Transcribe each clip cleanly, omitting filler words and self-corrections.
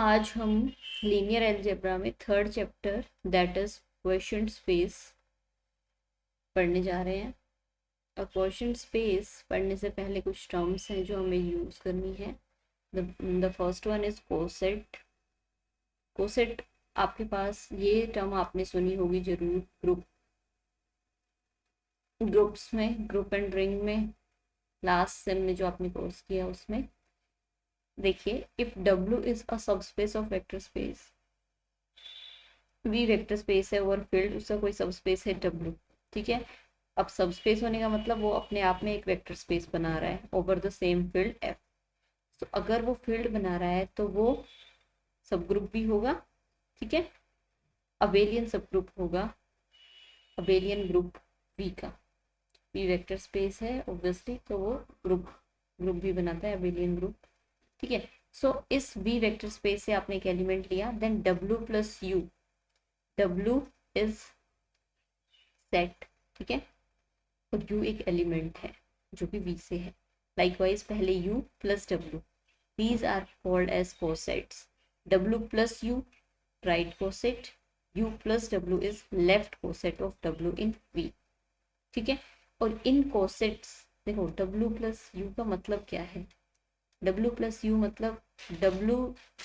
आज हम linear algebra में third chapter that is question space पढ़ने जा रहे हैं। और क्वेश्चन स्पेस पढ़ने से पहले कुछ टर्म्स हैं जो हमें यूज़ करनी है। The first one is coset. Coset आपके पास ये टर्म आपने सुनी होगी जरूर, ग्रुप्स में, ग्रुप एंड रिंग में, लास्ट सेम में जो आपने कोर्स किया उसमें। देखिए, if W is a subspace of vector space, V vector space है ओवर फील्ड, उसका कोई सबस्पेस है W, ठीक है। अब सबस्पेस होने का मतलब वो अपने आप में एक वेक्टर स्पेस बना रहा है over the same field F। तो अगर वो फील्ड बना रहा है तो वो सब ग्रुप भी होगा, ठीक है। अबेलियन सब ग्रुप होगा, अबेलियन ग्रुप V का। V वेक्टर स्पेस है ऑब्वियसली, तो वो ग्रुप भी बनाता है, अबेलियन ग्रुप, ठीक है। सो इस V वेक्टर स्पेस से आपने एक एलिमेंट लिया, then W plus U, W is set, ठीक है, और U एक एलिमेंट है जो कि V से है। लाइकवाइज पहले U plus W, these are called as cosets. W plus U right coset, U plus W is left coset of W in V, ठीक है। और इन कोसेट्स देखो, W प्लस U का मतलब क्या है? W प्लस U मतलब W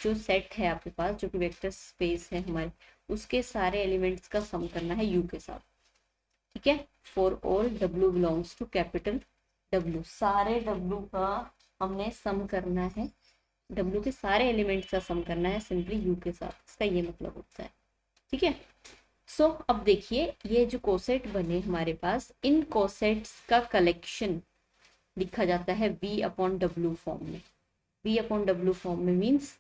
जो सेट है आपके पास, जो कि वेक्टर स्पेस है हमारे, उसके सारे एलिमेंट्स का सम करना है U के साथ, ठीक है। For all W belongs to capital W, सारे W का हमने सम करना है, W के सारे एलिमेंट्स का सम करना है सिंपली U के साथ, इसका ये मतलब होता है, ठीक है। सो अब देखिए, ये जो कोसेट बने हमारे पास, इन कोसेट्स का कलेक्शन लिखा जाता है V अपॉन W फॉर्म में। V अपॉन W फॉर्म में मीन्स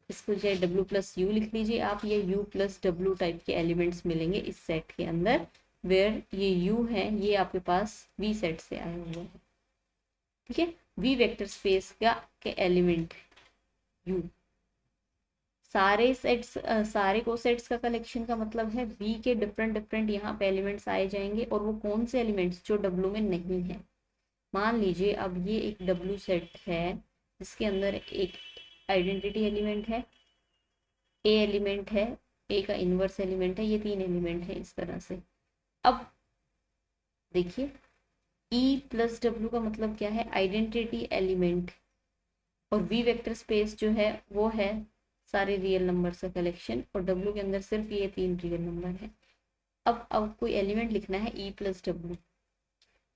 इसको चाहे W प्लस U लिख लीजिए आप, ये U प्लस W टाइप के एलिमेंट्स मिलेंगे इस सेट के अंदर, वेयर ये U है ये आपके पास V सेट से आए हुए हैं, ठीक है। V वेक्टर स्पेस का के एलिमेंट U, सारे सेट्स, सारे कोसेट्स का कलेक्शन का मतलब है V के डिफरेंट डिफरेंट यहाँ पे एलिमेंट्स आए जाएंगे, और वो कौन से एलिमेंट्स जो W में नहीं है। मान लीजिए अब ये एक W सेट है जिसके अंदर एक आइडेंटिटी एलिमेंट है, A एलिमेंट है, A का इनवर्स एलिमेंट है, ये 3 एलिमेंट है इस तरह से। अब देखिए, E प्लस W का मतलब क्या है? आइडेंटिटी एलिमेंट, और V वेक्टर स्पेस जो है वो है सारे रियल नंबर का कलेक्शन, और W के अंदर सिर्फ ये 3 रियल नंबर है। अब कोई एलिमेंट लिखना है E प्लस W।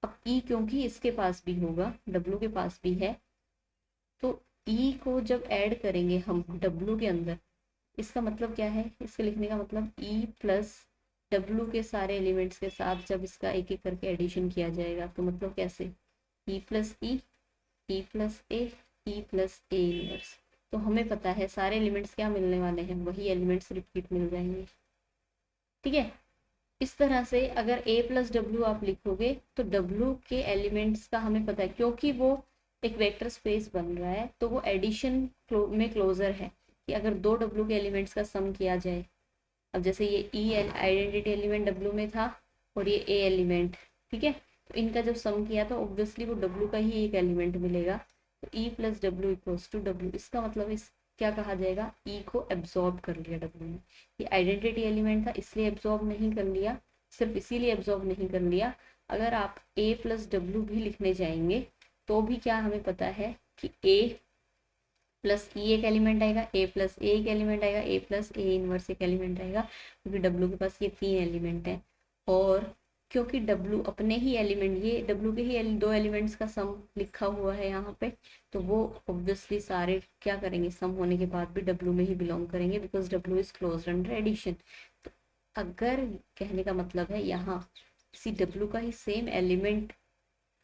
अब E क्योंकि इसके पास भी होगा, W के पास भी है, तो E को जब ऐड करेंगे हम W के अंदर, इसका मतलब क्या है? इसके लिखने का मतलब E प्लस W के सारे एलिमेंट्स के साथ जब इसका एक एक करके एडिशन किया जाएगा, तो मतलब कैसे? E plus E plus E plus A inverse. तो हमें पता है सारे एलिमेंट्स क्या मिलने वाले हैं, वही एलिमेंट्स रिपीट मिल जाएंगे, ठीक है। इस तरह से अगर A प्लस डब्ल्यू आप लिखोगे तो W के एलिमेंट्स का हमें पता है, क्योंकि वो एक वेक्टर स्पेस बन रहा है, तो वो एडिशन में क्लोजर है कि अगर 2 W के एलिमेंट्स का सम किया जाए, अब जैसे ये E आइडेंटिटी एलिमेंट W में था और ये A एलिमेंट, ठीक है, तो इनका जब सम किया तो ऑब्वियसली वो W का ही एक एलिमेंट मिलेगा, तो E plus W equals to W। इसका मतलब इस क्या कहा जाएगा? E को एब्जॉर्ब कर लिया W ने। ये आइडेंटिटी एलिमेंट था इसलिए एब्जॉर्ब नहीं कर लिया, सिर्फ इसीलिए एब्जॉर्ब नहीं कर लिया। अगर आप A प्लस डब्ल्यू भी लिखने जाएंगे तो भी क्या हमें पता है कि A प्लस E एक एलिमेंट आएगा, A प्लस ए एक एलिमेंट आएगा, A प्लस ए इनवर्स एक एलिमेंट आएगा, क्योंकि W के पास ये 3 एलिमेंट है। और क्योंकि W अपने ही एलिमेंट, ये W के ही 2 एलिमेंट्स का सम लिखा हुआ है यहाँ पे, तो वो ऑब्वियसली सारे क्या करेंगे, सम होने के बाद भी W में ही बिलोंग करेंगे, because W is closed under addition. तो अगर कहने का मतलब है यहाँ किसी W का ही सेम एलिमेंट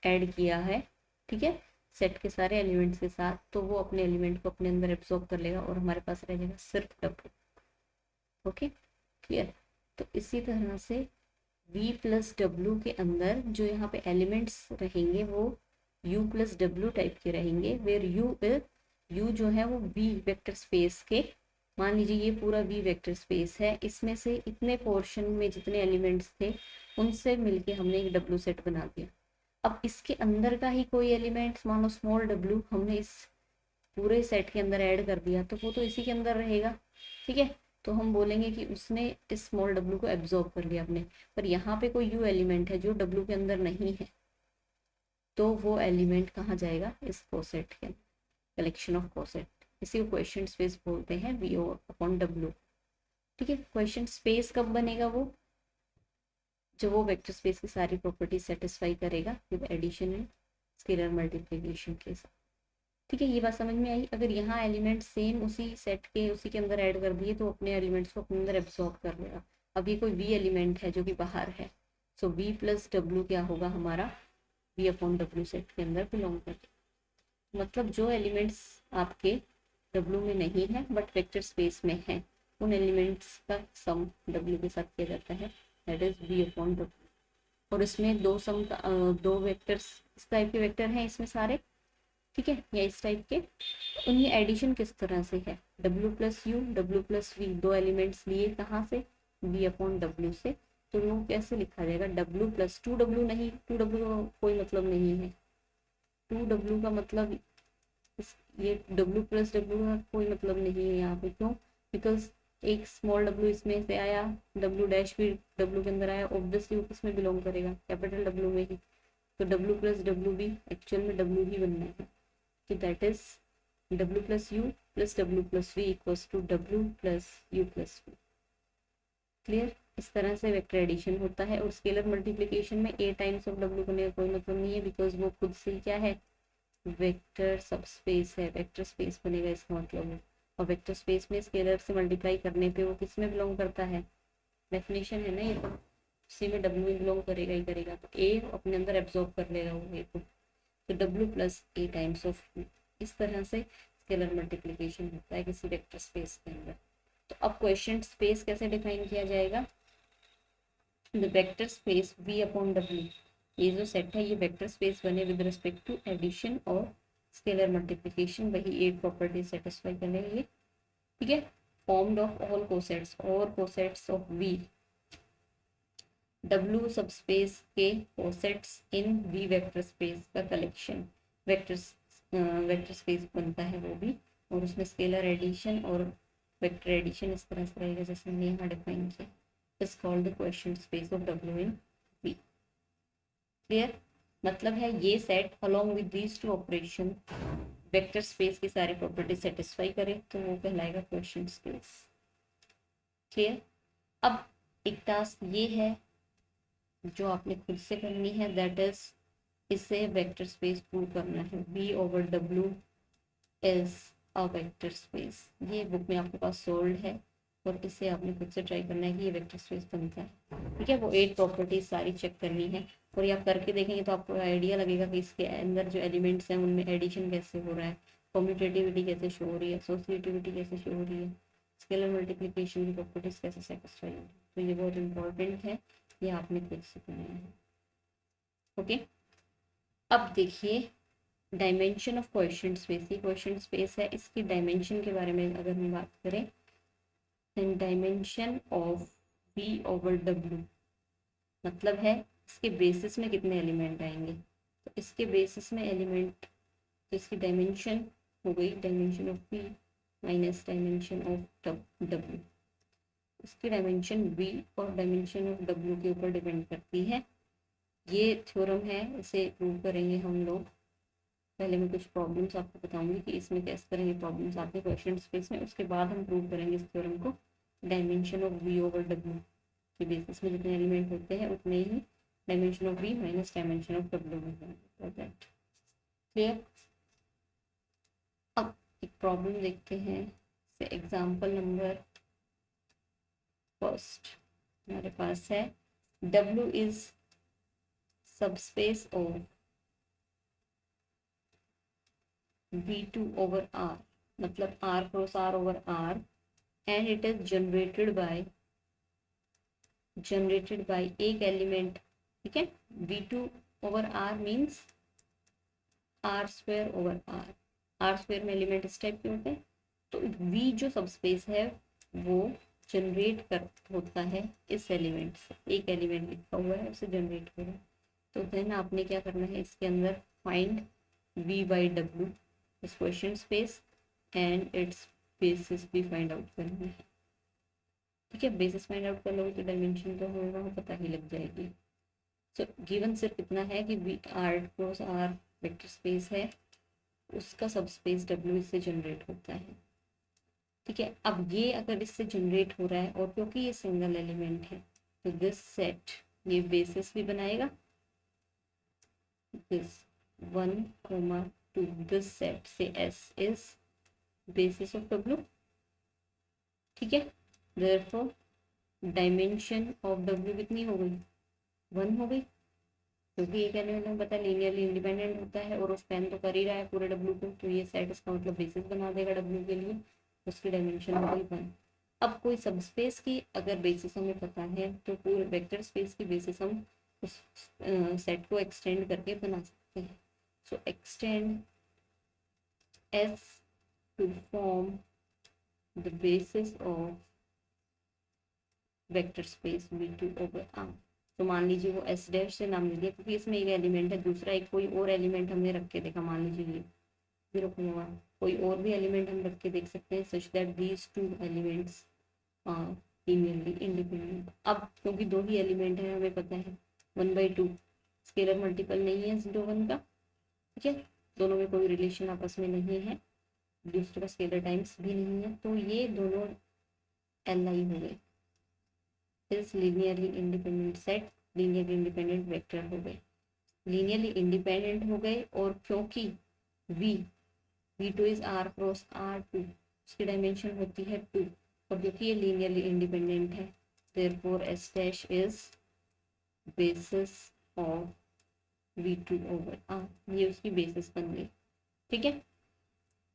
ऐड किया है, ठीक है, सेट के सारे एलिमेंट्स के साथ, तो वो अपने एलिमेंट को अपने अंदर एब्सॉर्ब कर लेगा और हमारे पास रह जाएगा सिर्फ W। Okay, clear. तो इसी तरह से V प्लस डब्ल्यू के अंदर जो यहाँ पे एलिमेंट्स रहेंगे वो U प्लस डब्ल्यू टाइप के रहेंगे, वेयर U जो है वो V वेक्टर स्पेस के, मान लीजिए ये पूरा V वेक्टर स्पेस है, इसमें से इतने पोर्शन में जितने एलिमेंट्स थे उनसे मिलके हमने एक W सेट बना दिया। अब इसके अंदर का ही कोई एलिमेंट्स, मानो स्मॉल W, हमने इस पूरे सेट के अंदर ऐड कर दिया तो वो तो इसी के अंदर रहेगा, ठीक है। तो हम बोलेंगे कि उसने इस स्मॉल डब्ल्यू को एब्जॉर्ब कर लिया अपने, पर यहाँ पे कोई यू एलिमेंट है जो डब्ल्यू के अंदर नहीं है, तो वो एलिमेंट कहाँ जाएगा, इस कोसेट के, कलेक्शन ऑफ कोसेट। इसी को क्वेश्चन स्पेस बोलते हैं, वी ओ अपॉन डब्ल्यू, ठीक है। क्वेश्चन स्पेस कब बनेगा, वो जब वो वेक्टर स्पेस की सारी प्रॉपर्टी सेटिस्फाई करेगा with addition and scalar multiplication के साथ, ठीक है। ये बात समझ में आई। अगर यहाँ एलिमेंट सेम उसी सेट के उसी के अंदर ऐड कर दिए तो अपने एलिमेंट्स को अपने अंदर एब्सॉर्ब कर लेगा। अब ये कोई वी एलिमेंट है जो कि बाहर है, सो वी प्लस डब्ल्यू क्या होगा हमारा, वी अपॉन डब्ल्यू सेट के अंदर बिलोंग करते, मतलब जो एलिमेंट्स आपके डब्ल्यू में नहीं है बट वेक्टर स्पेस में है, उन एलिमेंट्स का सम डब्ल्यू के साथ किया जाता है, that is V upon W. और इसमें दो सम का दो वेक्टर्स इस टाइप के वेक्टर हैं इसमें सारे, ठीक है, या इस टाइप के। तो उनकी एडिशन किस तरह से है, W plus U, W plus V, दो एलिमेंट्स लिए कहाँ से, वी अपॉन डब्ल्यू से, तो वो कैसे लिखा जाएगा, डब्ल्यू प्लस टू डब्ल्यू, नहीं टू डब्ल्यू का कोई मतलब नहीं है, टू डब्ल्यू का मतलब ये डब्ल्यू प्लस डब्ल्यू का कोई मतलब नहीं है यहाँ पे, क्यों, बिकॉज एक स्मॉल डब्ल्यू इसमें से आया, डब्ल्यू डैश भी डब्ल्यू के अंदर आया, ऑब्वियसली वो किस में बिलोंग करेगा, कैपिटल डब्ल्यू में ही, तो डब्ल्यू प्लस डब्ल्यू भी एक्चुअल में डब्ल्यू ही बनना है, कि that is W plus U plus W plus V equals to W plus U plus V. Clear, इस तरह से वेक्टर एडिशन होता है। और स्केलर मल्टीप्लिकेशन में ए टाइम्स ऑफ डब्ल्यू करने का कोई मतलब नहीं है, बिकॉज वो खुद से क्या है, वेक्टर सबस्पेस है, वेक्टर स्पेस बनेगा इसका मतलब है। और वेक्टर स्पेस में स्केलर से मल्टीप्लाई करने पे वो किस में बिलोंग करता है, डेफिनेशन है ना ये, तो उसी में डब्ल्यू में बिलोंग करेगा ही करेगा, तो ए अपने अंदर एब्जॉर्ब कर लेगा वो ए को, तो W plus A times of, इस तरह से स्केलर मल्टीप्लिकेशन होता है किसी वेक्टर स्पेस के अंदर। तो अब क्वेश्चन स्पेस कैसे डिफाइन किया जाएगा, the vector space V upon W, ये जो सेट है ये वेक्टर स्पेस बने विद रिस्पेक्ट टू एडिशन और स्केलर मल्टीप्लिकेशन, वही 8 प्रॉपर्टी सेटिस्फाई करने के लिए, ठीक है। फॉर्म्ड ऑफ ऑल कोसेट्स और cosets of V, W subspace के cosets in V vector space का कलेक्शन, वेक्टर स्पेस बनता है वो भी, और उसमें स्केलर एडिशन और वेक्टर एडिशन इस तरह से रहेगा जैसे हमने यहाँ डिफाइन किया, is called the quotient space of W in V. Clear, मतलब है ये set along with these two operation vector space की सारी प्रॉपर्टी सेटिस्फाई करे तो वो कहलाएगा क्वेश्चन स्पेस। क्लियर, अब एक टास्क ये है जो आपने खुद से करनी है, दैट इज इसे वेक्टर स्पेस प्रूव करना है, V over W is a vector space. ये बुक में आपके पास सोल्ड है और इसे आपने खुद से ट्राई करना है कि ये वेक्टर स्पेस बनता है, ठीक है। वो 8 प्रॉपर्टीज सारी चेक करनी है और ये आप करके देखेंगे तो आपको आइडिया लगेगा कि इसके अंदर जो एलिमेंट्स हैं उनमें एडिशन कैसे हो रहा है, कम्यूटेटिविटी कैसे शो हो रही है, एसोसिएटिविटी कैसे शो हो रही है, स्केलर मल्टीप्लिकेशन की प्रॉपर्टीज कैसे सेटिस्फाई हो रही है। तो ये बहुत इंपॉर्टेंट है, ये आपने खुद से करना है, ओके। अब देखिए डायमेंशन ऑफ क्वेश्चन स्पेस, ये क्वेश्चन स्पेस है, इसकी डायमेंशन के बारे में अगर हम बात करें, then dimension of V over W मतलब है इसके बेसिस में कितने एलिमेंट आएंगे, तो इसके बेसिस में एलिमेंट, तो इसकी डायमेंशन हो गई dimension of V minus dimension of W, इसकी डायमेंशन V और डायमेंशन ऑफ W के ऊपर डिपेंड करती है। ये थ्योरम है, इसे प्रूव करेंगे हम लोग। पहले मैं कुछ प्रॉब्लम्स आपको बताऊंगी कि इसमें कैसे करेंगे प्रॉब्लम्स आपके क्वेश्चन स्पेस में, उसके बाद हम प्रूव करेंगे इस थ्योरम को। Dimension of V over W के बेसिस में जितने एलिमेंट होते हैं उतने ही dimension of V minus dimension of W में होता है। क्लियर, अब एक प्रॉब्लम देखते हैं, एग्जाम्पल नंबर फर्स्ट हमारे पास है, W is subspace of V2 over R, मतलब R cross R over R, and it is generated by एक एलिमेंट, ठीक है। V2 over R means R square over R square में element इस type के होते हैं, तो V जो सबस्पेस है वो जनरेट होता है इस एलिमेंट से, एक एलिमेंट लिखा हुआ है उसे जनरेट हो रहा है, तो देन आपने क्या करना है इसके अंदर फाइंड V बाई W इस question space, and it's basis भी फाइंड आउट करना है। ठीक है, बेसिस फाइंड आउट कर लोगे तो डायमेंशन तो होगा वो पता ही लग जाएगी। सो गिवन सिर्फ इतना है कि V R cross R vector space है, उसका सब स्पेस डब्ल्यू इससे जनरेट होता है। ठीक है, अब ये अगर इससे जनरेट हो रहा है और क्योंकि ये सिंगल एलिमेंट है तो दिस सेट ये बेसिस भी बनाएगा, दिस 1, 2 दिस सेट से S is basis of W. ठीक है, देयरफॉर डायमेंशन ऑफ डब्ल्यू कितनी हो गई, 1 हो गई, क्योंकि एक एलिमेंट हमें पता है लीनियरली इंडिपेंडेंट होता है और वो स्पैन तो कर ही रहा है पूरे डब्ल्यू को, तो ये सेट इसका मतलब बेसिस बना देगा डब्ल्यू के लिए, उसकी डायमेंशन हो गई 1। अब कोई सब स्पेस की अगर बेसिस हमें पता है तो पूरे वेक्टर स्पेस की बेसिस हम उस सेट को एक्सटेंड करके बना सकते हैं। So extend S to form the basis of vector space V2/R। तो मान लीजिए वो एस डैश से नाम ले लिया क्योंकि इसमें एक एलिमेंट है, दूसरा एक कोई और एलिमेंट हमने रख के देखा, मान लीजिए ये 0,1, कोई और भी एलिमेंट हम रख के देख सकते हैं such that these 2 elements are linearly independent. अब क्योंकि 2 ही एलिमेंट है हमें पता है 1/2 स्केलर मल्टीपल नहीं है 0, 1 का। ठीक है, दोनों में कोई रिलेशन आपस में नहीं है, दूसरे का स्केलर टाइम्स भी नहीं है, तो ये दोनों Li हो गए, is linearly independent set, linearly independent vector हो गए, लीनियरली इंडिपेंडेंट हो गए। और क्योंकि V2 is R cross R2, उसकी डायमेंशन होती है 2, और क्योंकि ये लीनियरली इंडिपेंडेंट है therefore S dash is basis of V2/R, ये उसकी बेसिस बन गई। ठीक है,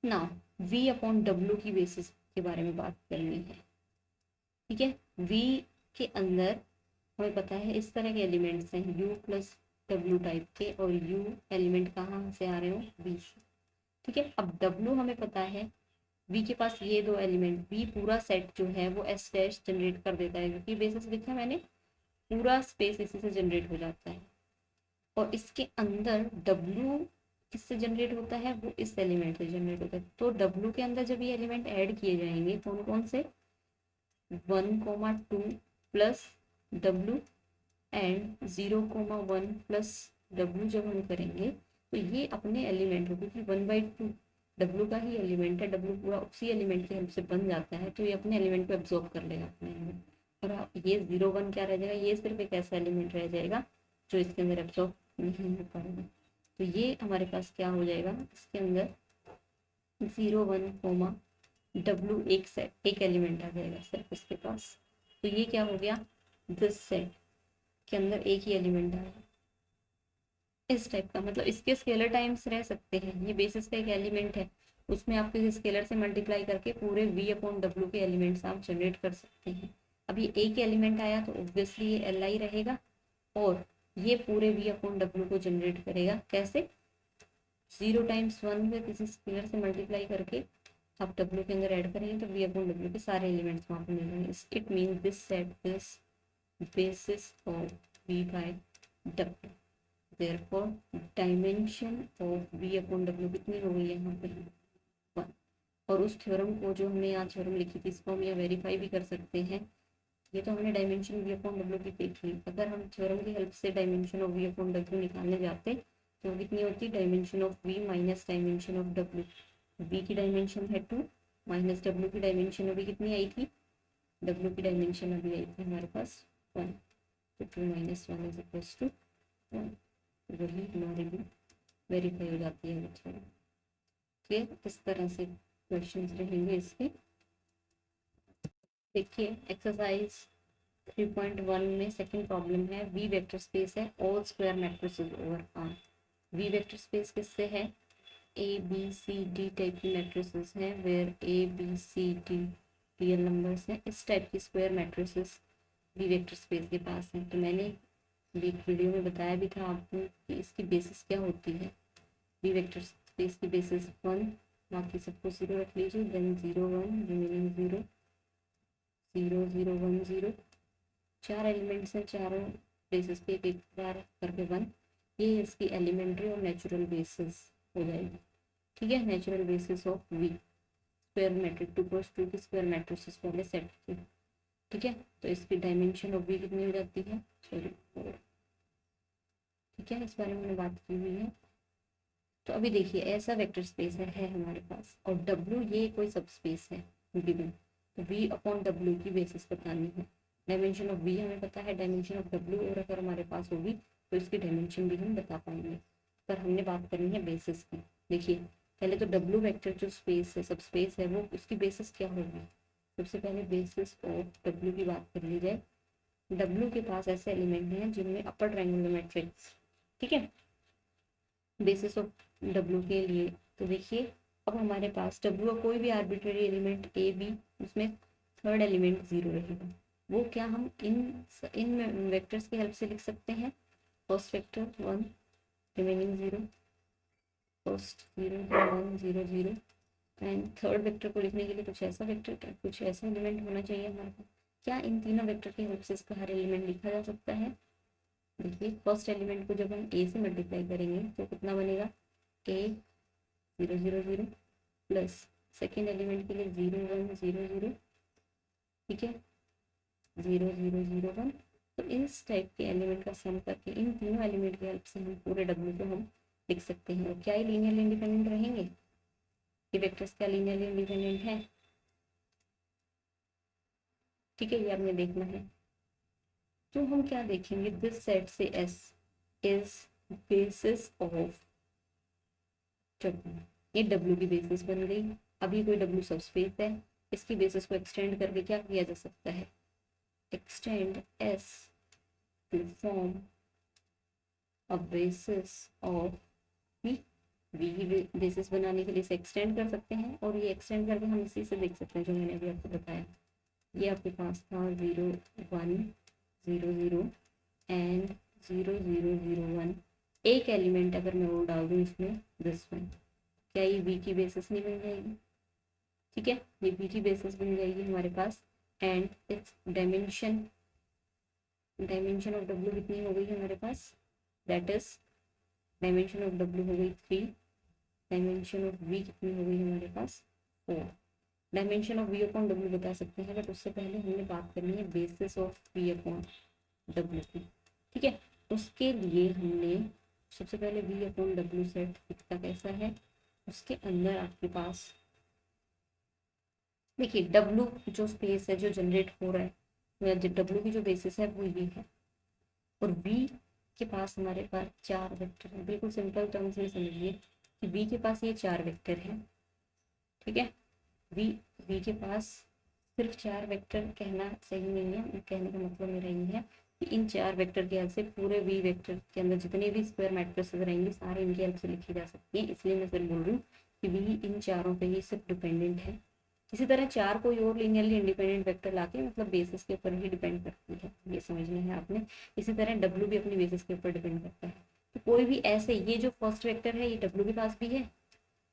नाउ V/W की बेसिस के बारे में बात करनी है। ठीक है, V के अंदर हमें पता है इस तरह के एलिमेंट्स हैं U प्लस W टाइप के, और U एलिमेंट कहाँ से आ रहे हो, V से। ठीक है, अब W हमें पता है V के पास ये 2 एलिमेंट, V पूरा सेट जो है वो S डैश जनरेट कर देता है क्योंकि बेसिस लिखा मैंने, पूरा स्पेस इसी से जनरेट हो जाता है। और इसके अंदर W किससे जनरेट होता है, वो इस एलिमेंट से जनरेट होता है। तो W के अंदर जब ये एलिमेंट ऐड किए जाएंगे कौन कौन से, 1,2 plus W and 0,1 plus W जब हम करेंगे तो ये अपने एलिमेंट हो, क्योंकि 1/2 W का ही एलिमेंट है, W पूरा उसी एलिमेंट की हेल्प से बन जाता है, तो ये अपने एलिमेंट को एब्जॉर्ब कर लेगा अपने एलिमेंट। और ये 0,1 क्या रह जाएगा, ये सिर्फ एक ऐसा एलिमेंट रह जाएगा जो इसके अंदर एब्जॉर्ब नहीं हो पाएगा। तो ये हमारे पास क्या हो जाएगा, इसके अंदर 0,1, W एक एलिमेंट आ जाएगा सिर्फ इसके पास। तो ये क्या हो गया, दिस सेट के अंदर एक ही एलिमेंट आएगा इस टाइप का, मतलब इसके स्केलर टाइम्स रह सकते हैं, ये बेसिस का एक एलिमेंट है, उसमें आप किसी स्केलर से मल्टीप्लाई करके पूरे V/W के एलिमेंट्स आप जनरेट कर सकते हैं। अब ये एक एलिमेंट आया तो ऑब्वियसली ये Li रहेगा, और ये पूरे V/W को जनरेट करेगा कैसे, 0 टाइम्स 1 में किसी स्केलर से मल्टीप्लाई करके आप W के अंदर ऐड करेंगे तो V/W के सारे एलिमेंट्स वहाँ पे मिलेंगे। It means this set is basis of V/W, therefore dimension of V/W कितनी हो गई है यहाँ पे, 1। और उस थ्योरम को जो हमने यहाँ थ्योरम लिखी थी इसको हम यहाँ वेरीफाई भी कर सकते हैं। ये तो हमने डायमेंशन V/W की देखी, अगर हम थ्योरम की हेल्प से डायमेंशन ऑफ V/W निकालने जाते तो कितनी होती, dimension of V minus dimension of W। V की डायमेंशन है 2 माइनस W की डायमेंशन अभी कितनी आई थी, W की डायमेंशन अभी आई थी हमारे पास 1, तो 2 माइनस 1 इज इक्वल्स टू 1, वही हमारे भी वेरीफाई हो जाती है थोड़ा। ठीक, इस तरह से क्वेश्चंस रहेंगे इसके। देखिए एक्सरसाइज 3.1 में सेकंड प्रॉब्लम है, V वेक्टर स्पेस है all square matrices over R। V vector space किससे है, ABCD टाइप की मैट्रिसेस हैं, वेयर ABCD रियल नंबर्स हैं, इस टाइप की square matrices V vector space के पास हैं। तो मैंने एक वीडियो में बताया भी था आपको कि इसकी बेसिस क्या होती है, V वेक्टर स्पेस की बेसिस 1, बाकी सबको 0 रख लीजिए, देन 0 1 रिमेनिंग 0 0 0 1 0, 4 एलिमेंट्स हैं, चारों बेसिस पे एक बार करके 1, ये इसकी एलिमेंट्री और नेचुरल बेसिस हो जाएगी। ठीक है, natural basis of V। Square matrix 2 cross 2 की स्क्वायर मैट्रिक्स वाले सेट की। ठीक है, तो इसकी डायमेंशन ऑफ वी कितनी हो जाती है, सॉरी 4। ठीक है, इस बारे में हमने बात की हुई है। तो अभी देखिए ऐसा वेक्टर स्पेस है हमारे पास, और डब्ल्यू ये कोई सब स्पेस है गिवन, तो वी अपॉन डब्ल्यू की बेसिस बतानी है। डायमेंशन ऑफ वी हमें पता है, डायमेंशन ऑफ डब्ल्यू और अगर हमारे पास होगी तो इसकी डायमेंशन भी हम बता पाएंगे, पर हमने बात करनी है बेसिस की। देखिए पहले तो डब्ल्यू वेक्टर जो स्पेस है, सब स्पेस है, वो उसकी बेसिस क्या होगी। सबसे पहले बेसिस ऑफ डब्ल्यू की बात कर ली जाए। डब्ल्यू के पास ऐसे एलिमेंट हैं जिनमें अपर ट्रायंगुलर मैट्रिक्स, ठीक है, बेसिस ऑफ डब्ल्यू के लिए। तो देखिए अब हमारे पास डब्ल्यू का कोई भी आर्बिट्रेरी एलिमेंट ए बी, उसमें थर्ड एलिमेंट 0 रहेगा। वो क्या हम इन वेक्टर्स की हेल्प से लिख सकते हैं। First vector 1, remaining 0, first 0 1 0 0, and third vector को लिखने के लिए कुछ ऐसा वेक्टर, कुछ ऐसा एलिमेंट होना चाहिए हमारे पास। क्या इन तीनों वेक्टर की हेल्प से इसका हर एलिमेंट लिखा जा सकता है। देखिए फर्स्ट एलिमेंट को जब हम ए से मल्टीप्लाई करेंगे तो कितना बनेगा, ए 0 0 0 प्लस सेकेंड एलिमेंट के लिए 0 1 0 0, ठीक है, 0 0 0 1। तो इस टाइप के एलिमेंट का सम करके इन तीनों एलिमेंट की हेल्प से हम पूरे डब्ल्यू को हम लिख सकते हैं। और क्या ये लीनियरली इंडिपेंडेंट रहेंगे, ये वेक्टर्स क्या लीनियरली इंडिपेंडेंट है। ठीक है, ये आपने देखना है। तो हम क्या देखेंगे, दिस सेट से S is basis of W. ये डब्ल्यू की बेसिस बन गई। अभी कोई डब्ल्यू सब स्पेस है, इसकी बेसिस को एक्सटेंड करके क्या किया जा सकता है, extend S to form a basis of V. V की बेसिस बनाने के लिए इसे एक्सटेंड कर सकते हैं, और ये एक्सटेंड करके हम इसी से देख सकते हैं जो मैंने अभी आपको बताया। ये आपके पास था 0 1 0 0 एंड 0 0 0 1। एक एलिमेंट अगर मैं वो डाल दूँ इसमें, दिस वन, क्या ये वी की बेसिस नहीं बन जाएगी। ठीक है, ये वी की बेसिस बन जाएगी हमारे पास। And its dimension, dimension of W कितनी हो गई हमारे पास, that is dimension of W हो गई 3, डायमेंशन ऑफ वी कितनी हो गई हमारे पास 4। Dimension of V upon W बता सकते हैं, बट उससे पहले हमने बात करनी है basis of V upon W की। ठीक है, उसके लिए हमने सबसे पहले वी अपॉन डब्ल्यू सेट कितना कैसा है, उसके अंदर आपके पास देखिए डब्ल्यू जो स्पेस है जो जनरेट हो रहा है, डब्ल्यू की जो बेसिस है वो ये है, और वी के पास हमारे पास 4 वेक्टर हैं। बिल्कुल सिंपल टर्म्स में समझिए कि वी के पास ये 4 वेक्टर हैं। ठीक है, वी के पास सिर्फ 4 वेक्टर कहना सही नहीं है, कहने का मतलब मेरा ये है कि इन 4 वेक्टर की हेल्प से पूरे वी वेक्टर के अंदर जितने भी स्क्वायर मैट्रिसेस रहेंगे सारे इनकी हेल्प से लिखी जा सकती है। इसलिए मैं सिर्फ बोल रही हूँ कि वी इन चारों पे ही सिर्फ डिपेंडेंट है। इसी तरह 4 कोई और लीनियरली इंडिपेंडेंट वेक्टर लाके मतलब बेसिस के ऊपर ही डिपेंड करती है, ये समझना है आपने। इसी तरह डब्ल्यू भी अपनी बेसिस के ऊपर डिपेंड करता है। तो कोई भी ऐसे, ये जो फर्स्ट वेक्टर है ये डब्ल्यू के पास भी है,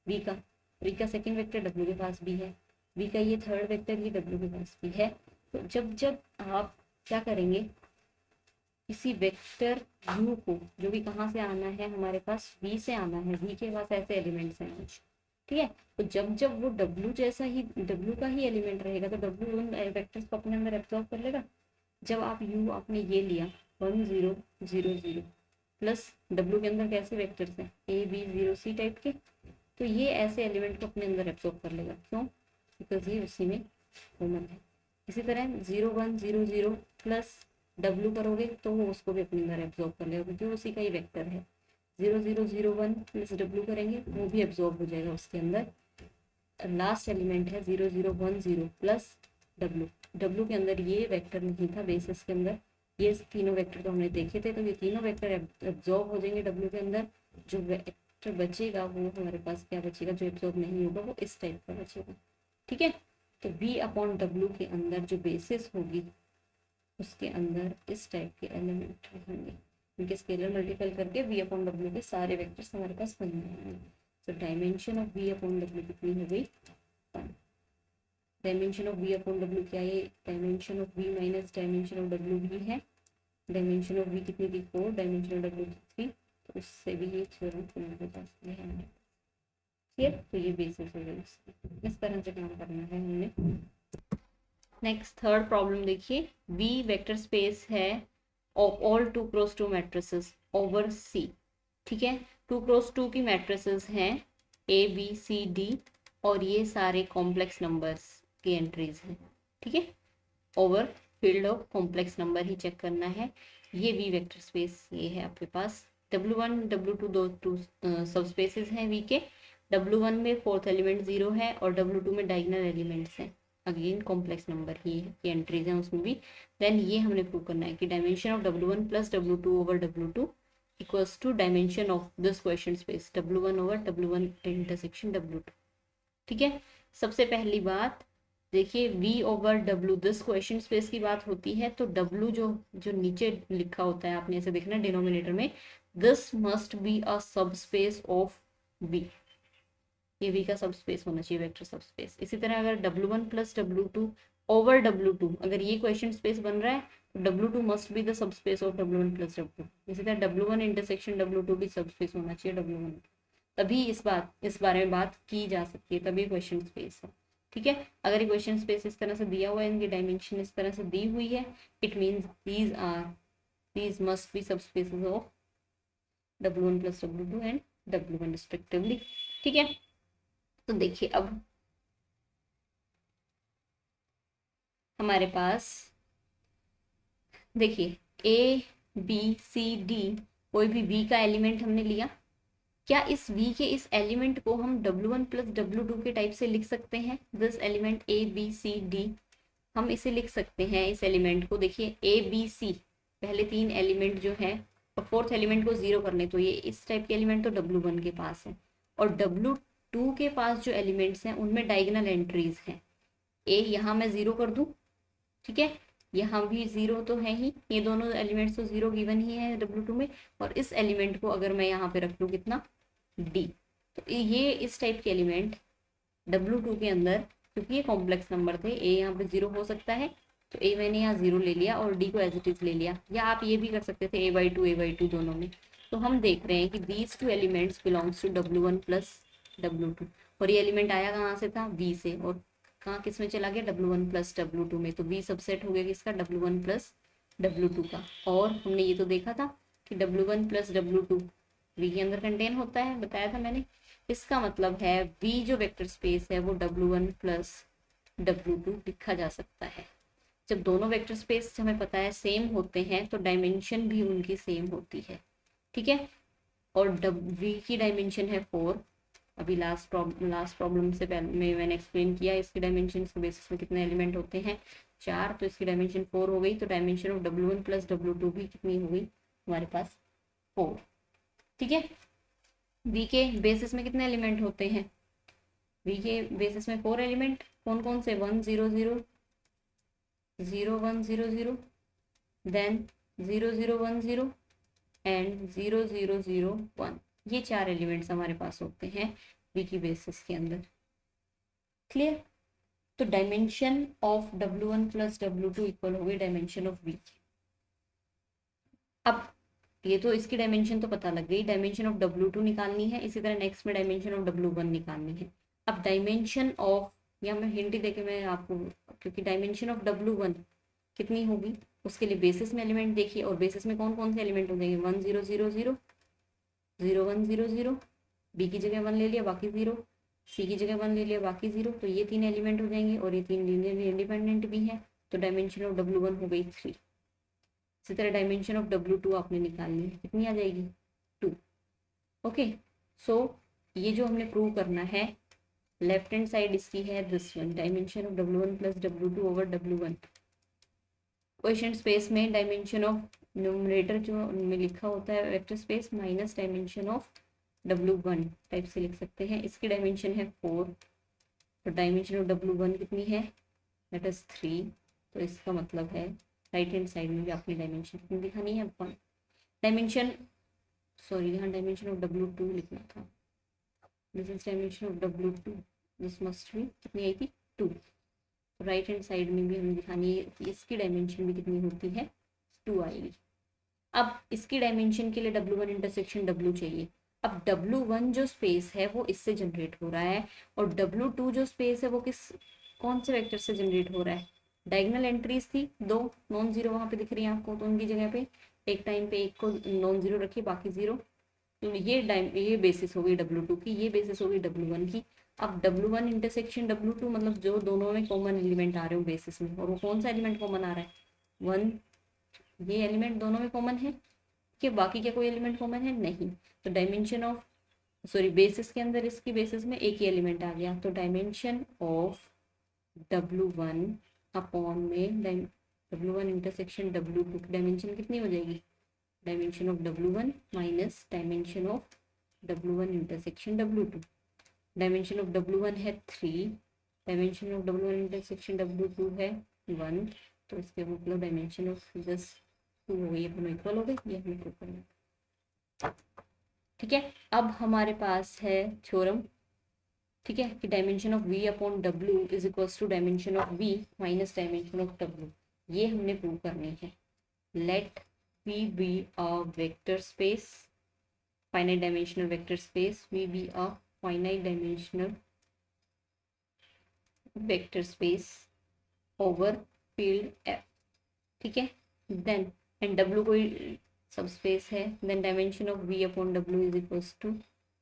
वी का सेकेंड वेक्टर डब्ल्यू के पास भी है, वी का ये थर्ड वेक्टर ये डब्ल्यू के पास भी है। तो जब जब आप क्या करेंगे, किसी वेक्टर यू को, जो भी कहाँ से आना है हमारे पास वी से आना है, वी के पास ऐसे एलिमेंट्स हैं कुछ, ठीक है, तो जब जब वो डब्ल्यू जैसा ही डब्ल्यू का ही एलिमेंट रहेगा तो डब्ल्यू उन वेक्टर्स को अपने अंदर एब्जॉर्ब कर लेगा। जब आप यू आपने ये लिया 1 0 0 0 प्लस डब्ल्यू के अंदर कैसे वेक्टर्स हैं ए बी 0 सी टाइप के, तो ये ऐसे एलिमेंट को अपने अंदर एब्जॉर्ब कर लेगा। क्यों, बिकॉज ये उसी में कॉमन है। इसी तरह 0 1 0 0 प्लस डब्ल्यू करोगे तो वो उसको भी अपने अंदर एब्जॉर्ब कर लेगा क्योंकि उसी का ही वेक्टर है। 0 0 0 1 प्लस डब्ल्यू करेंगे वो भी एब्जॉर्ब हो जाएगा उसके अंदर। लास्ट एलिमेंट है 0 0 1 0 प्लस डब्ल्यू, डब्ल्यू के अंदर ये वेक्टर नहीं था बेसिस के अंदर, ये तीनों वेक्टर तो हमने देखे थे, तो ये तीनों वेक्टर एब्जॉर्ब हो जाएंगे डब्ल्यू के अंदर। जो वेक्टर बचेगा वो हमारे पास क्या बचेगा, जो एब्जॉर्ब नहीं होगा वो इस टाइप का बचेगा। ठीक है, तो v अपॉन डब्ल्यू के अंदर जो बेसिस होगी उसके अंदर इस टाइप के एलिमेंट रहेंगे, उनके स्केलर मल्टीपल करके v अपॉन डब्ल्यू के सारे वेक्टर्स हमारे पास बन जाएंगे। तो dimension of v upon W कितनी हो गई, dimension of v upon W क्या है, dimension of v minus dimension of W भी है। डायमेंशन ऑफ v कितनी थी 4, डायमेंशन ऑफ डब्ल्यू की 3, तो उससे भी ये थ्योरम प्रूव हो जाती है। ठीक है, तो ये बेसिस हो गई इसकी। इस तरह से काम करना है हमने। नेक्स्ट थर्ड प्रॉब्लम देखिए, वी वेक्टर स्पेस है of all 2x2 matrices over C. ठीक है, 2x2 की मैट्रिसेस हैं ए बी सी डी, और ये सारे कॉम्प्लेक्स नंबर्स की एंट्रीज हैं। ठीक है, over field of complex number ही चेक करना है। ये वी वेक्टर स्पेस ये है आपके पास। W1 W2 दो टू सब स्पेसेस हैं वी के। W1 में फोर्थ एलिमेंट 0 है और W2 में डायगोनल एलिमेंट्स हैं, अगेन कॉम्प्लेक्स नंबर ही है की एंट्रीज हैं उसमें भी। देन ये हमने प्रूव करना है कि dimension of W1 plus W2 over W2 equals to dimension of this question space W1 over W1 intersection W2। ठीक है, सबसे पहली बात देखिए, V over W this question space की बात होती है तो W जो जो नीचे लिखा होता है आपने ऐसे देखना डिनोमिनेटर में, दिस मस्ट बी अ सब स्पेस ऑफ V। ये V का सब स्पेस होना चाहिए, वेक्टर सब स्पेस। इसी तरह अगर W1 plus W2 over W2 अगर ये क्वेश्चन स्पेस बन रहा है तो W2 must be the sub space of W1 plus W2। इसी तरह W1 इंटरसेक्शन W2 भी सब स्पेस होना चाहिए W1, तभी इस बारे में बात की जा सकती है, तभी क्वेश्चन स्पेस है। ठीक है, अगर ये क्वेश्चन स्पेस इस तरह से दिया हुआ है, इनकी डायमेंशन इस तरह से दी हुई है, it means these must be subspaces of W1 plus W2 and W1 respectively. ठीक है, तो देखिए अब हमारे पास देखिए ए बी सी डी कोई भी V का एलिमेंट हमने लिया, क्या इस V के इस एलिमेंट को हम W1 प्लस W2 के टाइप से लिख सकते हैं? This element A B C D हम इसे लिख सकते हैं। इस एलिमेंट को देखिए A B C पहले तीन एलिमेंट जो है और फोर्थ एलिमेंट को जीरो करने, तो ये इस टाइप के एलिमेंट तो W1 के पास है, और W2 के पास जो एलिमेंट्स हैं उनमें डायगोनल एंट्रीज हैं। A यहाँ मैं जीरो कर दूँ, ठीक है, यहाँ भी जीरो तो है ही, ये दोनों एलिमेंट्स तो जीरो गिवन ही है W2 में, और इस एलिमेंट को अगर मैं यहाँ पे रख लूँ कितना D, तो ये इस टाइप के एलिमेंट W2 के अंदर, क्योंकि ये कॉम्प्लेक्स नंबर थे, A यहाँ पे जीरो हो सकता है तो A मैंने यहाँ जीरो ले लिया और D को एज इट इज ले लिया, या आप ये भी कर सकते थे A/2 दोनों में। तो हम देख रहे हैं कि these two elements belongs to W1 plus W2, और ये एलिमेंट आया कहाँ से था? V से, और कहाँ किस में चला गया? W1 प्लस W2 में, तो V सबसेट हो गया किसका? W1 प्लस W2 का। और हमने ये तो देखा था कि W1 प्लस W2 V के अंदर कंटेन होता है, बताया था मैंने। इसका मतलब है V जो वेक्टर स्पेस है वो W1 प्लस W2 लिखा जा सकता है। जब दोनों वेक्टर स्पेस हमें पता है सेम होते हैं तो डायमेंशन भी उनकी सेम होती है। ठीक है, और V की डायमेंशन है 4। अभी लास्ट प्रॉब्लम से पहले में मैंने एक्सप्लेन किया इसकी डायमेंशन के बेसिस में कितने एलिमेंट होते हैं, 4, तो इसकी डायमेंशन 4 हो गई, तो dimension of W1 plus W2 भी कितनी हो गई हमारे पास? 4। ठीक है, V के बेसिस में कितने एलिमेंट होते हैं? V के बेसिस में 4 एलिमेंट, कौन कौन से? 1 0 0 0 1 0 0, देन 0 0 1 0 एंड 0 0 0 1, ये 4 एलिमेंट्स हमारे पास होते हैं V की बेसिस के अंदर। क्लियर? तो dimension of W1 plus W2 equal हो गई डायमेंशन ऑफ V। अब ये तो इसकी डायमेंशन तो पता लग गई, डायमेंशन ऑफ W2 निकालनी है, इसी तरह नेक्स्ट में डायमेंशन ऑफ W1 निकालनी है। अब डायमेंशन ऑफ, या मैं हिंट देके मैं आपको, क्योंकि डायमेंशन ऑफ W1 कितनी होगी उसके लिए बेसिस में एलिमेंट देखिए, और बेसिस में कौन कौन से एलिमेंट हो जाएंगे? 1 0 0 0 0 1 0 0, B की जगह 1 ले लिया बाकी 0, C की जगह 1 ले लिया बाकी 0, तो ये 3 एलिमेंट हो जाएंगे, और ये 3 लीनियरली इंडिपेंडेंट भी है, तो डायमेंशन ऑफ W1 हो गई 3। इसी तरह डायमेंशन ऑफ W2 आपने निकालनी है, कितनी आ जाएगी? 2। ओके, सो ये जो हमने प्रूव करना है, लेफ्ट हैंड साइड इसकी है this one, dimension of W1 plus W2 over W1। Question space में डायमेंशन ऑफ न्यूमरेटर जो में लिखा होता है vector space minus dimension of W1 type से लिख सकते हैं। इसकी डायमेंशन है 4, तो डायमेंशन ऑफ W1 कितनी है? That is 3। तो इसका मतलब है राइट हैंड साइड में भी अपनी डायमेंशन कितनी दिखानी है? 1 डायमेंशन, सॉरी यहाँ डायमेंशन ऑफ W2 लिखना था, this is dimension of W2, this must be कितनी आई थी? 2। राइट हैंड साइड में भी हमें दिखानी है कि इसकी डायमेंशन भी कितनी होती है? 2 आएगी। अब इसकी डायमेंशन के लिए W1 इंटरसेक्शन W चाहिए। अब W1 जो स्पेस है वो इससे जनरेट हो रहा है, और W2 जो स्पेस है वो कौन से वेक्टर से जनरेट हो रहा है? डायगोनल एंट्रीज थी दो, नॉन जीरो वहां पे दिख रही है आपको, तो उनकी जगह पे एक टाइम पे एक को नॉन जीरो रखिए, बाकी जीरो। तो ये बेसिस हो गई W2 की, ये बेसिस हो गई W1 की। अब W1 इंटरसेक्शन W2 मतलब जो दोनों में कॉमन एलिमेंट आ रहे हो बेसिस में, और वो कौन सा एलिमेंट कॉमन आ रहा है? 1। ये एलिमेंट दोनों में कॉमन है कि बाकी क्या कोई एलिमेंट कॉमन है? नहीं। तो डायमेंशन ऑफ, सॉरी, बेसिस के अंदर इसकी बेसिस में एक ही एलिमेंट आ गया, तो डायमेंशन ऑफ W1 अपॉन में W1 इंटरसेक्शन W2 की डायमेंशन कितनी हो जाएगी? Dimension of W1 minus dimension of W1 intersection W2। Dimension of W1 है 3, dimension of W1 intersection W2 है 1, तो इसके मतलब डायमेंशन ऑफ जस्ट 2 हो गई, अपने इक्वल हो गई, ये हमें प्रूव करना। ठीक है, अब हमारे पास है थ्योरम, ठीक है, कि dimension of V upon W is equals to dimension of V minus dimension of W। ये हमने प्रूव करनी है। Let V be a vector space, finite dimensional vector space, V be a finite dimensional vector space over field F, ठीक है। Then and W कोई subspace है, then dimension of V upon W is equals to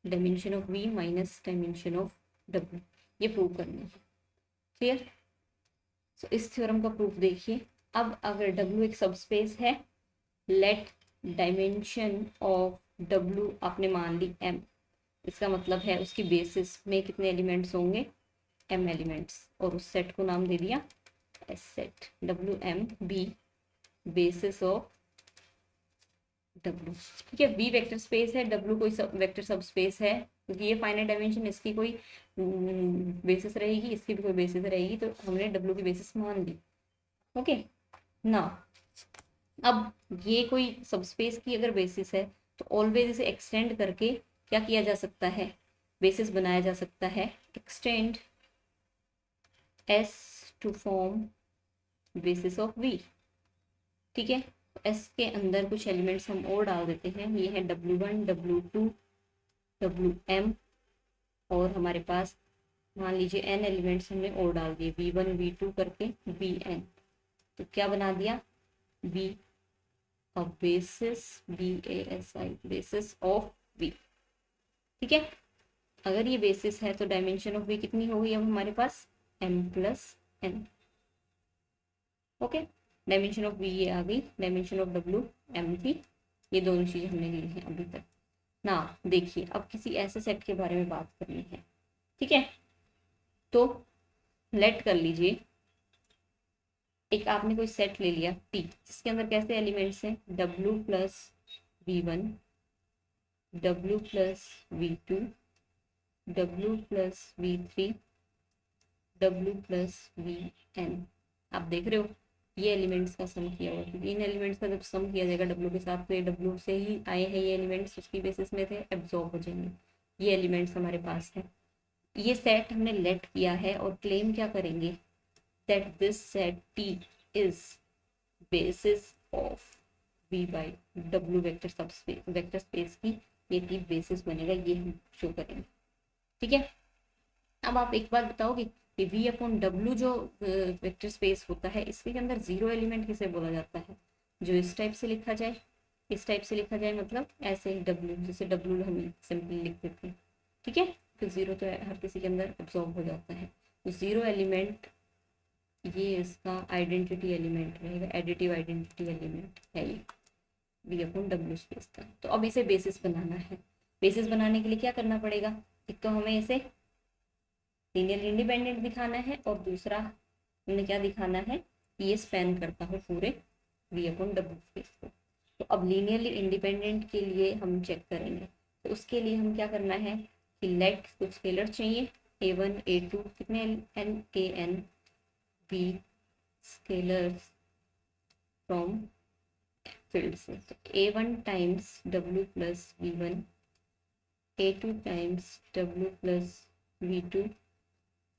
dimension of V minus dimension of W। ये prove करना है, clear. सो इस theorem का proof देखिए। अब अगर W एक सबस्पेस है, लेट डायमेंशन ऑफ W आपने मान ली M, इसका मतलब है उसकी बेसिस में कितने एलिमेंट्स होंगे? M एलिमेंट्स, और उस सेट को नाम दे दिया S set. WM B basis of W, ठीक है। V वेक्टर स्पेस है, W कोई वेक्टर सब स्पेस है, क्योंकि ये फाइनाइट डायमेंशन, इसकी कोई बेसिस रहेगी, इसकी भी कोई बेसिस रहेगी, तो हमने W की बेसिस मान ली। ओके ना, अब ये कोई सबस्पेस की अगर बेसिस है तो ऑलवेज इसे एक्सटेंड करके क्या किया जा सकता है? बेसिस बनाया जा सकता है। Extend S to form basis of V, ठीक है। S के अंदर कुछ एलिमेंट्स हम और डाल देते हैं, ये है W1 W2 WM, और हमारे पास मान लीजिए n एलिमेंट्स हमने और डाल दिए, V1 V2 करके Bn, तो क्या बना दिया? B of basis, BASI basis of V, ठीक है। अगर ये बेसिस है तो डायमेंशन ऑफ V कितनी होगी अब हमारे पास? M plus n। Okay, dimension of V ये आ गई, डायमेंशन ऑफ W M थी, ये दोनों चीजें हमने ली हैं अभी तक ना। देखिए अब किसी ऐसे सेट के बारे में बात करनी है, ठीक है। तो लेट कर लीजिए, एक आपने कोई सेट ले लिया T, जिसके अंदर कैसे एलिमेंट्स हैं? W plus V1, W plus V2, W plus V3, W plus VN। आप देख रहे हो ये एलिमेंट्स का सम किया हुआ, क्योंकि इन एलिमेंट्स का जब सम किया जाएगा W के साथ, तो ये W से ही आए हैं ये एलिमेंट्स, उसकी बेसिस में थे, एब्जॉर्ब हो जाएंगे। ये एलिमेंट्स हमारे पास है, ये सेट हमने लेट किया है, और क्लेम क्या करेंगे? That this set T is basis of V by W vector subspace, vector space की ये T बेसिस बनेगा, ये हम शो करेंगे, ठीक है। अब आप एक बात बताओगे कि V अपॉन W जो वेक्टर स्पेस होता है, इसके अंदर जीरो एलिमेंट किसे बोला जाता है? जो इस टाइप से लिखा जाए, इस टाइप से लिखा जाए, मतलब ऐसे ही W, जैसे W हम सिंपली लिख देते हैं, ठीक है। तो जीरो तो हर किसी के अंदर एब्जॉर्ब हो जाता है, तो जीरो एलिमेंट ये इसका आइडेंटिटी एलिमेंट रहेगा, एडिटिव आइडेंटिटी एलिमेंट है ये V अपॉन W स्पेस का। तो अब इसे बेसिस बनाना है। बेसिस बनाने के लिए क्या करना पड़ेगा? एक तो हमें इसे लीनियर इंडिपेंडेंट दिखाना है, और दूसरा हमने क्या दिखाना है कि ये स्पैन करता हो पूरे V अपॉन W स्पेस को। तो अब लीनियरली इंडिपेंडेंट के लिए हम चेक करेंगे, तो उसके लिए हम क्या करना है कि लेट कुछ स्केलर चाहिए, A1 A2 कितने n AN B scalars from field से, तो A1 times W plus V1, A2 times W plus V2,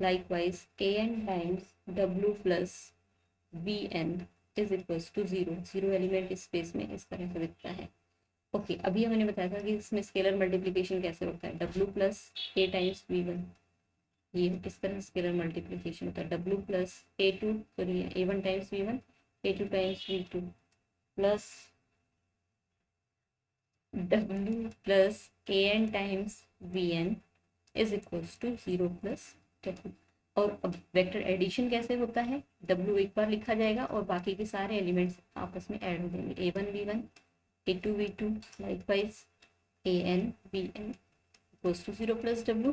likewise an times W plus Bn is equals to 0। Zero element space में इस तरह से दिखता है। ओके, अभी हमने बताया था कि इसमें स्केलर मल्टीप्लिकेशन कैसे होता है, W plus A times V one, ये इस तरह स्केलर मल्टीप्लिकेशन होता है, W plus A two, sorry A one times V one, A two times V two, plus W plus A N times V N is equals to zero plus W. और अब vector addition कैसे होता है, W एक बार लिखा जाएगा और बाकी के सारे एलिमेंट्स आपस में ऐड हो जाएंगे, a one we one, A two we two, likewise a N V n equals to zero plus डब्ल्यू।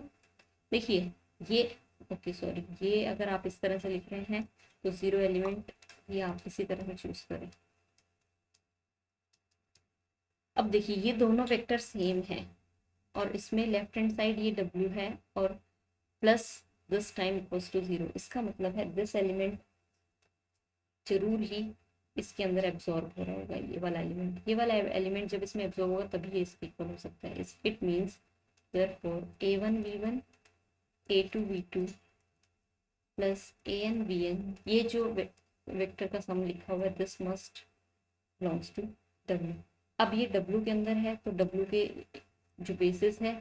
देखिए ये, ओके सॉरी, ये अगर आप इस तरह से लिख रहे हैं तो जीरो एलिमेंट ये आप इसी तरह से चूज करें। अब देखिए ये दोनों वेक्टर सेम है और इसमें लेफ्ट हैंड साइड ये डब्ल्यू है और plus this time equals to zero, इसका मतलब है दिस एलिमेंट जरूर ही इसके अंदर एब्जॉर्ब हो रहा होगा, ये वाला एलिमेंट जब इसमें एब्जॉर्ब होगा तभी ये इसके इक्वल हो सकता है। It means therefore A one we one, A two we two plus A N V N, ये जो वेक्टर का सम लिखा हुआ है this must belongs to W. अब ये डब्ल्यू के अंदर है तो डब्ल्यू के जो बेसिस है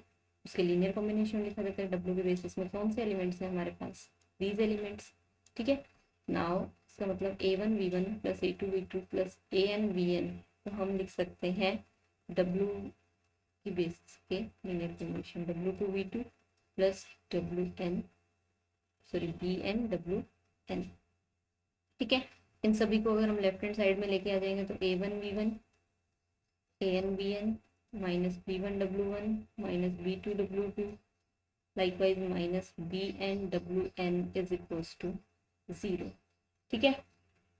उसके लीनियर कॉम्बिनेशन लिखा जाता है। डब्ल्यू के बेसिस में कौन से एलिमेंट्स हैं हमारे पास, दीज एलिमेंट्स, ठीक है। नाउ इसका मतलब ए one we one plus A two we two plus A N V N तो हम लिख सकते हैं डब्ल्यू की बेसिस के linear combination, W two we two plus W N, sorry B N W N, ठीक है। इन सभी को अगर हम लेफ्ट हैंड साइड में लेके आ जाएंगे तो ए one we one, A N V N minus B one W one minus B to W two, likewise minus B N W N is equals to zero, ठीक है।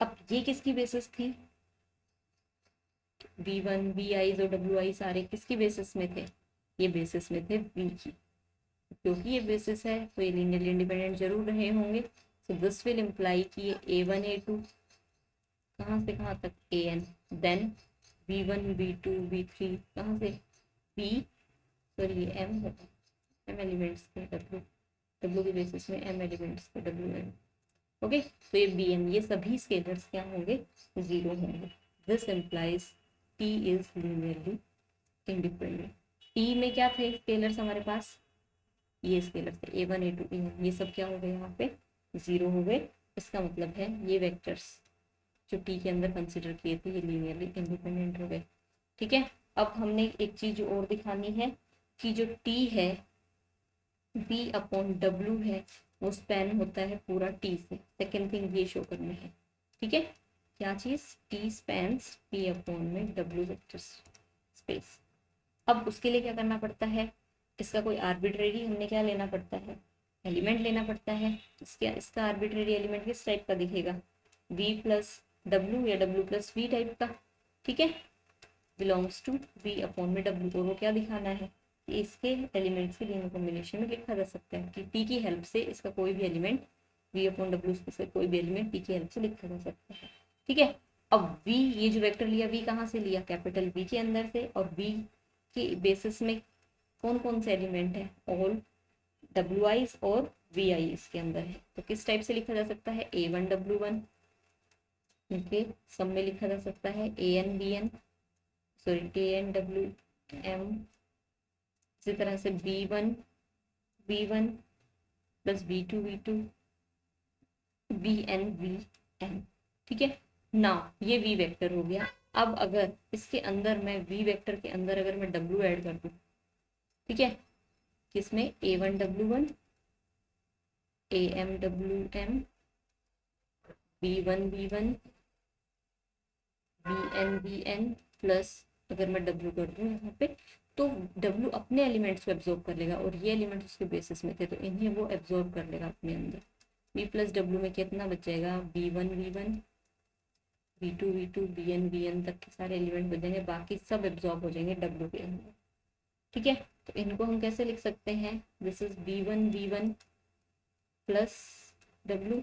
अब ये किसकी बेसिस थी, वी वन वी आई और W I सारे किसकी basis में थे, ये बेसिस में थे वी की, क्योंकि ये बेसिस है तो ये लीनियरली इंडिपेंडेंट जरूर रहे होंगे। सो दिस विल इम्प्लाई कि ये ए वन ए टू कहाँ से कहाँ तक A N, then we one we to we three कहाँ से बी, सॉरी ये एम होता है, एम एलिमेंट्स के डब्ल्यू, डब्ल्यू के बेसिस में एम एलिमेंट्स के डब्ल्यू एम, ओके। तो ये बी एम, ये सभी स्केलर्स क्या होंगे, जीरो होंगे। This implies T is linearly independent. T में क्या थे स्केलर्स हमारे पास, ये स्केलर थे a one A two a one, ये सब क्या हो गए यहाँ पे जीरो हो गए। इसका मतलब है ये वेक्टर्स जो टी के अंदर कंसिडर किए थे ये लीनियरली इंडिपेंडेंट हो गए, ठीक है। अब हमने एक चीज और दिखानी है कि जो टी है बी अपॉन डब्ल्यू है वो स्पैन होता है पूरा टी से, सेकेंड थिंग ये शो करना है, ठीक है। क्या चीज, टी स्पैन्स टी अपॉन में डब्ल्यू वेक्टर स्पेस। अब उसके लिए क्या करना पड़ता है, इसका कोई आर्बिट्रेरी हमने क्या लेना पड़ता है, एलिमेंट लेना पड़ता है। इसका आर्बिट्रेरी एलिमेंट किस टाइप का दिखेगा, v प्लस डब्ल्यू या w प्लस वी टाइप का, ठीक है, बिलोंग्स टू v अपॉन में w। और वो क्या दिखाना है, इसके एलिमेंट्स के लीनियर कॉम्बिनेशन में लिखा जा सकता है कि t की हेल्प से इसका कोई भी एलिमेंट v अपॉन डब्ल्यू से कोई भी एलिमेंट t की हेल्प से लिखा जा सकता है, ठीक है। अब v, ये जो वेक्टर लिया v कहाँ से लिया, कैपिटल V के अंदर से, और v के बेसिस में कौन कौन से एलिमेंट है, ऑल डब्ल्यू आईज और वी आई इसके अंदर है। तो किस टाइप से लिखा जा सकता है, ए वन डब्ल्यू वन, इनके सब में लिखा जा सकता है A N B N, sorry A N W M, इसी तरह से B one plus B two B N, ठीक है ना। ये वी वेक्टर हो गया। अब अगर इसके अंदर मैं वी वेक्टर के अंदर अगर मैं डब्ल्यू ऐड कर दूं, ठीक है, किसमें ए one W one, A M W M, B one B N plus अगर मैं डब्ल्यू कर दूँ यहाँ पे तो डब्ल्यू अपने एलिमेंट्स को एब्जॉर्ब कर लेगा और ये एलिमेंट्स उसके बेसिस में थे तो इन्हें वो एब्जॉर्ब कर लेगा अपने अंदर। बी प्लस डब्ल्यू में कितना बचेगा, B one B two B N तक के सारे एलिमेंट बचेंगे, बाकी सब एब्जॉर्ब हो जाएंगे डब्ल्यू के अंदर, ठीक है। तो इनको हम कैसे लिख सकते हैं, this is B one plus W,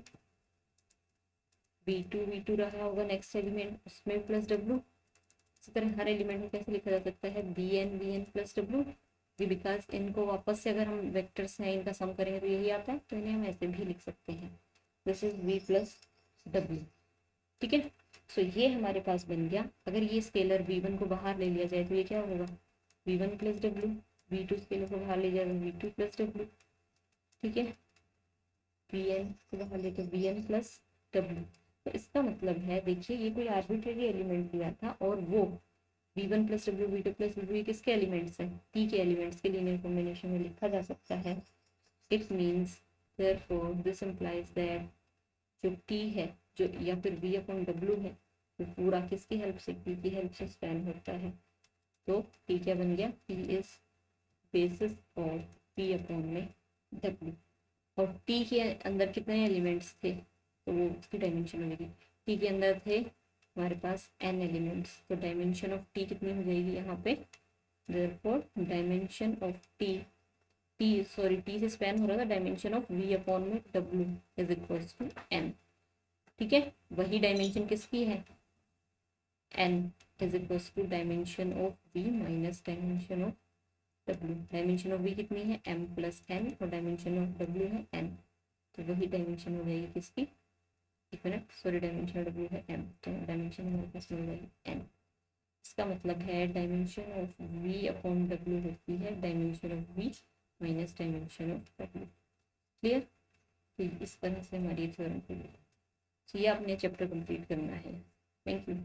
B two रहा होगा नेक्स्ट एलिमेंट उसमें प्लस डब्ल्यू। इसी तरह हर एलिमेंट में कैसे लिखा जा सकता है, B N plus W, because इनको वापस से अगर हम वेक्टर्स हैं इनका सम करेंगे तो यही आता है, तो इन्हें हम ऐसे भी लिख सकते हैं, this is B plus W, ठीक है। सो ये हमारे पास बन गया। अगर ये स्केलर v1 को बाहर ले लिया जाए तो ये क्या होगा, v1 plus W, v2 scalar को बाहर ले जाए तो v2 प्लस डब्ल्यू, ठीक है, vn को बाहर ले तो vn प्लस डब्ल्यू। तो इसका मतलब है, देखिए ये कोई आर्बिट्रेरी एलिमेंट दिया था और वो v1 plus W, v2 plus W किसके एलिमेंट्स हैं, t के एलिमेंट्स के लीनियर कॉम्बिनेशन में लिखा जा सकता है। It means therefore this implies that जो t है जो या फिर v अपॉन w है वो पूरा किसकी हेल्प से, t की हेल्प से स्पैन होता है। तो t क्या बन गया, t is basis of v upon में w। और t के अंदर कितने एलिमेंट्स थे, तो वो उसकी डायमेंशन हो जाएगी। t के अंदर थे हमारे पास n एलिमेंट्स, तो डायमेंशन ऑफ t कितनी हो जाएगी यहाँ पे, therefore dimension of t t से स्पैन हो रहा था, डायमेंशन ऑफ v अपॉन में w is equals to n, ठीक है। वही डायमेंशन किसकी है, n is equals to dimension of v minus dimension of w। Dimension of v कितनी है, m प्लस n, और डायमेंशन ऑफ w है n, तो वही डायमेंशन हो जाएगी किसकी, एक minute sorry, dimension of w है m, तो डायमेंशन हमारे पास मिल जाएगी n। इसका मतलब है dimension of v upon w होती है dimension of v minus dimension of w। Clear, तो इस तरह से हमारी थ्योरम खुली। तो ये आपने चैप्टर कंप्लीट करना है। Thank you.